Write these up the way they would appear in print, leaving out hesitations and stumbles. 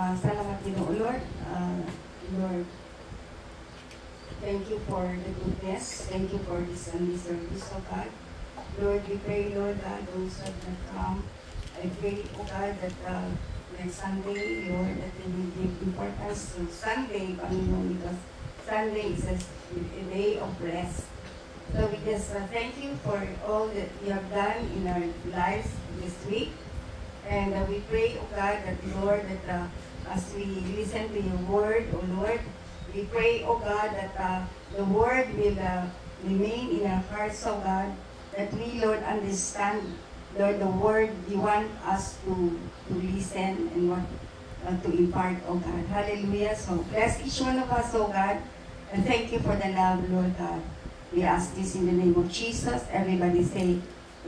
Salamat Ginoo Lord. Lord, thank you for the goodness. Thank you for this Sunday service, oh God. Lord, we pray, Lord God, those that have come. I pray, oh God, that next Sunday, Lord, that they will give importance to Sunday, Panginoon, because Sunday is a day of rest. So we just thank you for all that you have done in our lives this week. And we pray, oh God, that Lord, that as we listen to your word, oh Lord, we pray, oh God, that the word will remain in our hearts, oh God, that we, Lord, understand, Lord, the word you want us to listen and what to impart, oh God. Hallelujah. So bless each one of us, oh God, and thank you for the love, Lord God. We ask this in the name of Jesus. Everybody say,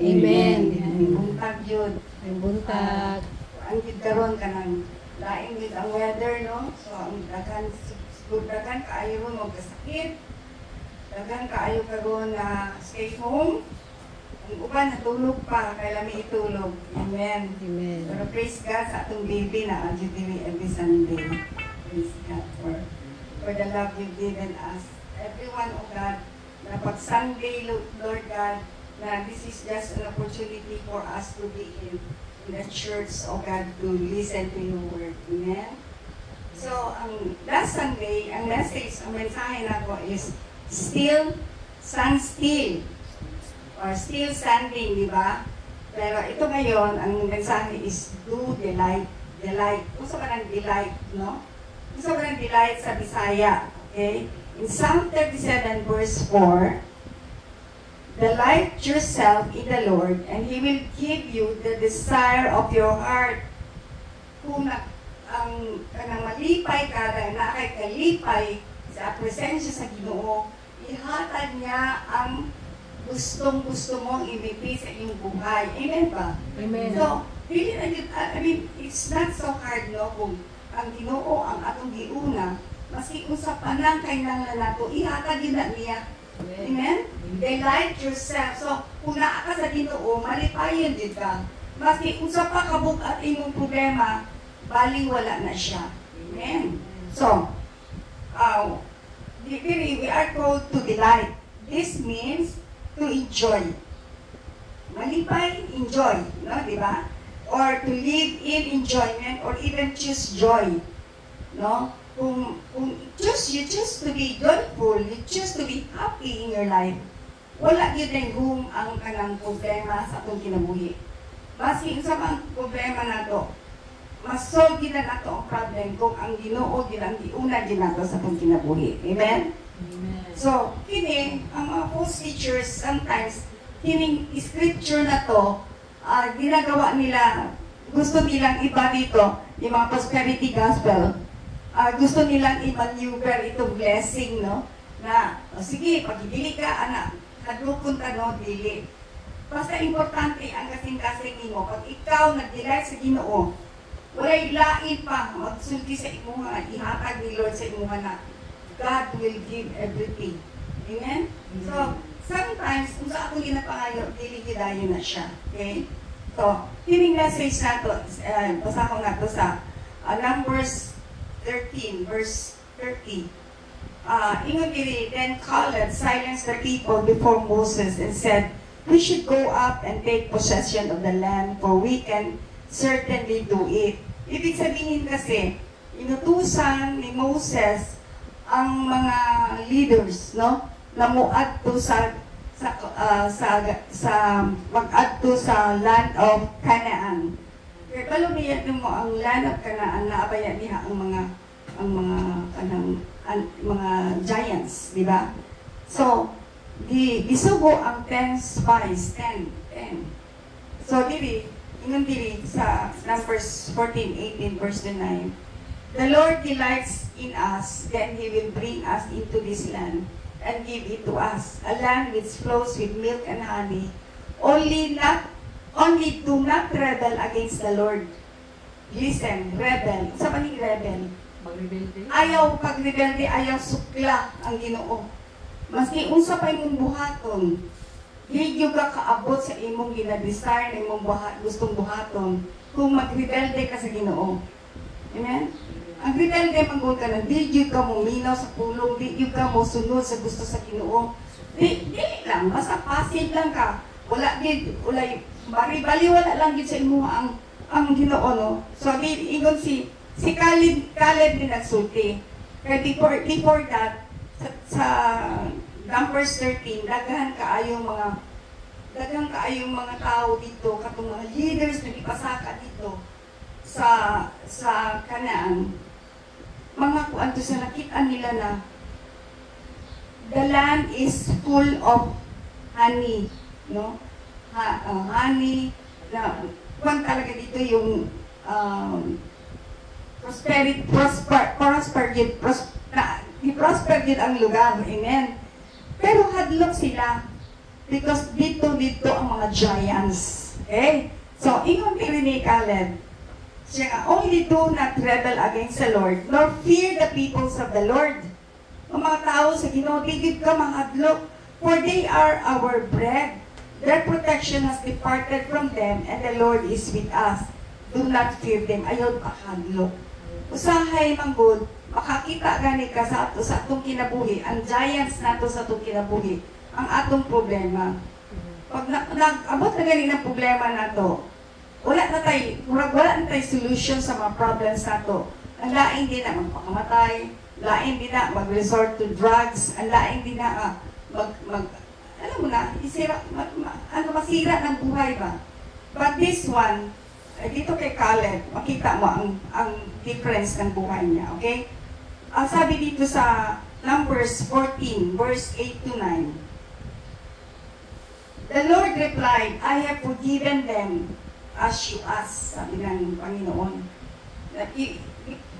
Amen. May buntag yun. May buntag. Ang gidkaroon ka ng laing gid ang weather, no? So, ang daghan kaayo ron magkasakit. Daghan kaayo karon na stay home. Ang uban natulog pa, kaya lami itulog. Amen. Amen. Pero praise God sa atong baby na agitiri every Sunday. Praise God for the love you've given us. Everyone, oh God, na pag Sunday, Lord God, na this is just an opportunity for us to be in the church, oh God, to listen to your word. Amen? So, ang last Sunday, ang message, ang mensahe na ko is still, stand still. Or still standing, di ba? Pero ito ngayon, ang mensahe is do delight. Delight. Gusto ka ng delight, no? Gusto ka ng delight sa Bisaya. Okay? In Psalm 37 verse 4, delight yourself in the Lord, and He will give you the desire of your heart. Kung kanang malipay ka, dahil na kay kalipay sa presensya sa Ginoo, ihatag niya ang gustong-gusto mong imipi sa iyong buhay. Amen ba? Amen. So, I mean, it's not so hard, no? Kung ang Ginoo ang atong giuna, maski kung sa panang kailangan nato, ihatag yun na niya. Amen? Delight yourself. So, kung naa ka sa Ginoo, malipayon din ka. Maski kung sa pakabugat imong problema, baling wala na siya. Amen? So, we are called to delight. This means to enjoy. Malipay, enjoy. No? Diba? Or to live in enjoyment or even choose joy. No? Kung you choose to be joyful, you choose to be happy in your life, wala yun yung ang kanang problema sa atong kinabuhi. Maski sa mga problema na to, mas-solve gina na to ang problem kung ang Ginoo gilang giuna ginato sa atong kinabuhi. Amen? Amen. So, kini, ang mga false teachers, sometimes, kining scripture na to, ginagawa nila, gusto nilang iba dito, yung mga prosperity gospel, gusto nilang i-maneuver itong blessing, no? Na, sige, pag-ibili ka, anak, hadlukon ka, no? Dili. Basta importante ang kasing-kasing mo. Pag ikaw nag-delight sa Ginoo, wala'y lain pa magsulti sa imuha, ihatag ni Lord sa imuha na God will give everything. Amen? So, sometimes, kung sa akong ginapangayo, dili-gidayo na siya. Okay? So, hining message na to, basa ko na to sa Numbers 13, verse 30. Ingon diri, then Caleb silenced the people before Moses and said, we should go up and take possession of the land, for we can certainly do it. Ibig sabihin kasi, inutusan ni Moses ang mga leaders, no? Na muadto sa mag-adto sa land of Canaan. Kaya palumiyat mo ang land of Canaan na abaya niya ang mga giants, di ba? So, gisugo ang 10 spies, 10. So, ingon diri sa Numbers 14:18 verse 9. The Lord delights in us, then He will bring us into this land and give it to us, a land which flows with milk and honey. Only do not rebel against the Lord. Listen, rebel. Sa maning rebel? Magrebelde? Ayaw pagrebelde, ayaw sukla ang Ginoo. Maski unsa pa imong buhaton, higyo ka kaabot sa imong ginadesire na imong gustong buhaton kung magrebelde ka sa Ginoo. Amen? rebelde manggol ka na, di yun ka mo minaw sa pulong, di yun ka mo sunod sa gusto sa Ginoo. Di lang, basta passive lang ka. Wala din, bali-wala lang yun sa imo ang Ginoo, no? So, ingon si Caleb din nagsulti. Kaya before that, sa Numbers 13, daghan kaayong mga tao dito, katong mga leaders na ipasaka dito sa Canaan. Mga kuanto sa nakita nila na the land is full of honey, no? Honey na kung talaga dito yung prosper yun ang lugar. Amen. Pero hadlok sila because dito ang mga giants. Okay? So, ingon din ni Caleb, siya nga, only do not rebel against the Lord, nor fear the peoples of the Lord. Ang mga tao sa Ginoo, tigid ka mahadlok, for they are our bread. Their protection has departed from them, and the Lord is with us. Do not fear them. Ayaw pakadlok. Usahay manggod, makakita gani ka sa atong kinabuhi, ang giants nato sa atong kinabuhi, ang atong problema. Pag nag-abot na gani ng problema nato, wala na tayo solution sa mga problems nato. Ang laing din na magpakamatay, laing din na mag-resort to drugs, ang laing din na alam mo na, masira ng buhay ba? But this one, dito kay Caleb, makita mo ang difference ng buhay niya, okay? Ang sabi dito sa Numbers 14, verse 8 to 9. The Lord replied, I have forgiven them as you ask, sabi ng Panginoon.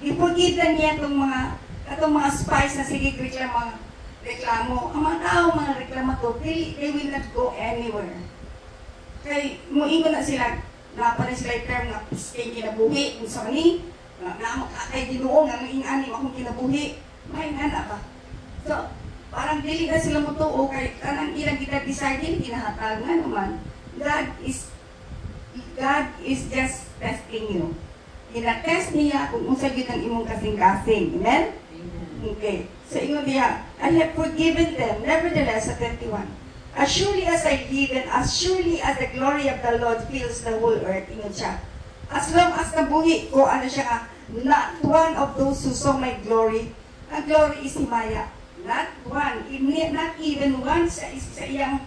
I-forgive na niya itong mga spies na sige reklamo. Ang mga tao, mga reklamato, they will not go anywhere. Kaya muingon na sila, napanay sila yung term na piskay kinabuhi, kung sa kani, na makakay Ginoo, nga maingani akong kinabuhi, maingana ba? So, parang dili na sila mutuo, kay kanang ilang kita decide, kinahatag nga naman. God is just testing you. Ina-test niya kung unsa gyud ang imong kasing-kasing. Amen? Okay. So, ingon niya, I have forgiven them, nevertheless, sa 21. As surely as I live, and as surely as the glory of the Lord fills the whole earth, ingon siya. As long as nabuhi ko, siya nga, not one of those who saw my glory, ang glory is himaya. Not one, not even one sa iyang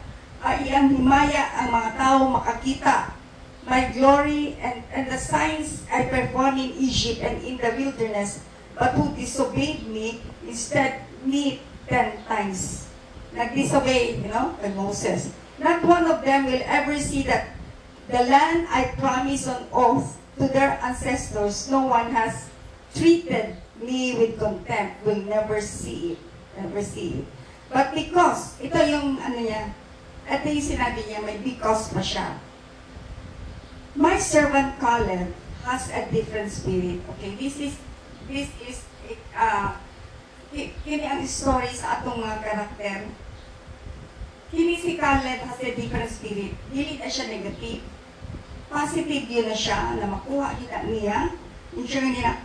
himaya ang mga tao makakita. My glory and the signs I performed in Egypt and in the wilderness, but who disobeyed me, instead me 10 times. Nag-disobey, by Moses. Not one of them will ever see that the land I promised on oath to their ancestors, no one has treated me with contempt, will never see it. Never see it. But because, ito yung ito yung sinabi niya, may because pa siya. My servant Caleb has a different spirit. Okay, this is kini ang story sa atong mga karakter. Kini si Caleb has a different spirit. Dili na siya negative. Positive yun na siya, na makuha kita niya. Yung siya niya,